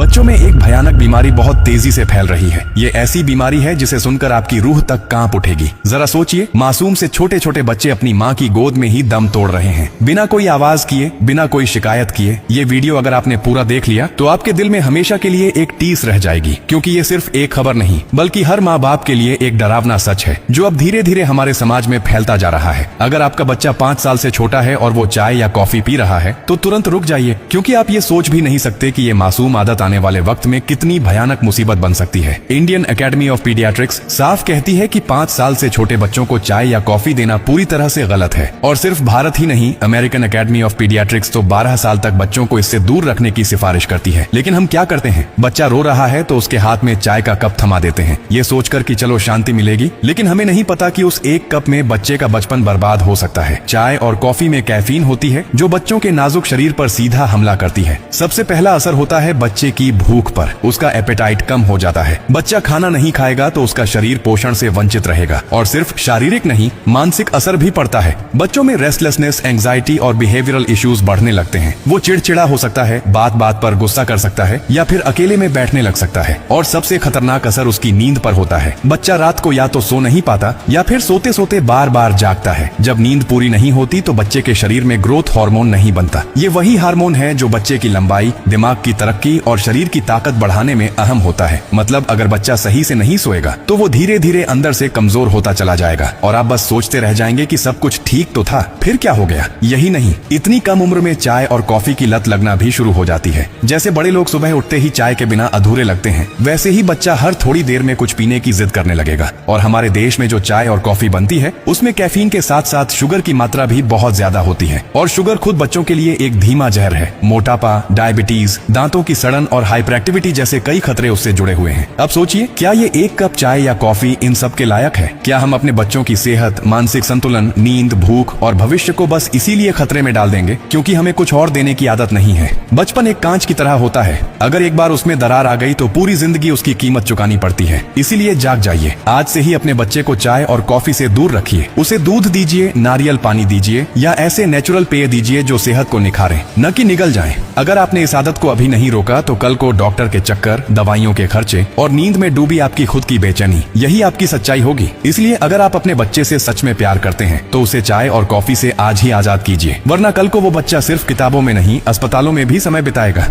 बच्चों में एक भयानक बीमारी बहुत तेजी से फैल रही है। ये ऐसी बीमारी है जिसे सुनकर आपकी रूह तक कांप उठेगी। जरा सोचिए, मासूम से छोटे छोटे बच्चे अपनी माँ की गोद में ही दम तोड़ रहे हैं, बिना कोई आवाज किए, बिना कोई शिकायत किए। ये वीडियो अगर आपने पूरा देख लिया तो आपके दिल में हमेशा के लिए एक टीस रह जाएगी, क्योंकि ये सिर्फ एक खबर नहीं बल्कि हर माँ बाप के लिए एक डरावना सच है जो अब धीरे धीरे हमारे समाज में फैलता जा रहा है। अगर आपका बच्चा 5 साल से छोटा है और वो चाय या कॉफी पी रहा है तो तुरंत रुक जाइए, क्योंकि आप ये सोच भी नहीं सकते कि ये मासूम आदत आने वाले वक्त में कितनी भयानक मुसीबत बन सकती है। इंडियन एकेडमी ऑफ पीडियाट्रिक्स साफ कहती है कि 5 साल से छोटे बच्चों को चाय या कॉफी देना पूरी तरह से गलत है। और सिर्फ भारत ही नहीं, अमेरिकन एकेडमी ऑफ पीडियाट्रिक्स तो 12 साल तक बच्चों को इससे दूर रखने की सिफारिश करती है। लेकिन हम क्या करते हैं, बच्चा रो रहा है तो उसके हाथ में चाय का कप थमा देते हैं, ये सोचकर कि चलो शांति मिलेगी। लेकिन हमें नहीं पता कि उस एक कप में बच्चे का बचपन बर्बाद हो सकता है। चाय और कॉफी में कैफीन होती है जो बच्चों के नाजुक शरीर पर सीधा हमला करती है। सबसे पहला असर होता है बच्चे की भूख पर। उसका एपेटाइट कम हो जाता है। बच्चा खाना नहीं खाएगा तो उसका शरीर पोषण से वंचित रहेगा। और सिर्फ शारीरिक नहीं, मानसिक असर भी पड़ता है। बच्चों में रेस्टलेसनेस, एंजाइटी और बिहेवियरल इश्यूज बढ़ने लगते हैं। वो चिड़चिड़ा हो सकता है, बात बात पर गुस्सा कर सकता है या फिर अकेले में बैठने लग सकता है। और सबसे खतरनाक असर उसकी नींद पर होता है। बच्चा रात को या तो सो नहीं पाता या फिर सोते सोते बार बार जागता है। जब नींद पूरी नहीं होती तो बच्चे के शरीर में ग्रोथ हार्मोन नहीं बनता। ये वही हार्मोन है जो बच्चे की लंबाई, दिमाग की तरक्की और शरीर की ताकत बढ़ाने में अहम होता है। मतलब अगर बच्चा सही से नहीं सोएगा तो वो धीरे धीरे अंदर से कमजोर होता चला जाएगा और आप बस सोचते रह जाएंगे कि सब कुछ ठीक तो था, फिर क्या हो गया। यही नहीं, इतनी कम उम्र में चाय और कॉफी की लत लगना भी शुरू हो जाती है। जैसे बड़े लोग सुबह उठते ही चाय के बिना अधूरे लगते हैं, वैसे ही बच्चा हर थोड़ी देर में कुछ पीने की जिद करने लगेगा। और हमारे देश में जो चाय और कॉफी बनती है उसमें कैफीन के साथ साथ शुगर की मात्रा भी बहुत ज्यादा होती है। और शुगर खुद बच्चों के लिए एक धीमा जहर है। मोटापा, डायबिटीज, दांतों की सड़न और हाइपर एक्टिविटी जैसे कई खतरे उससे जुड़े हुए हैं। अब सोचिए, क्या ये एक कप चाय या कॉफी इन सब के लायक है? क्या हम अपने बच्चों की सेहत, मानसिक संतुलन, नींद, भूख और भविष्य को बस इसीलिए खतरे में डाल देंगे क्योंकि हमें कुछ और देने की आदत नहीं है? बचपन एक कांच की तरह होता है, अगर एक बार उसमें दरार आ गई तो पूरी जिंदगी उसकी कीमत चुकानी पड़ती है। इसीलिए जाग जाइए, आज से ही अपने बच्चे को चाय और कॉफी से दूर रखिए। उसे दूध दीजिए, नारियल पानी दीजिए या ऐसे नेचुरल पेय दीजिए जो सेहत को निखारे, न कि निगल जाए। अगर आपने इस आदत को अभी नहीं रोका तो कल को डॉक्टर के चक्कर, दवाइयों के खर्चे और नींद में डूबी आपकी खुद की बेचैनी, यही आपकी सच्चाई होगी। इसलिए अगर आप अपने बच्चे से सच में प्यार करते हैं तो उसे चाय और कॉफी से आज ही आजाद कीजिए, वरना कल को वो बच्चा सिर्फ किताबों में नहीं, अस्पतालों में भी समय बिताएगा।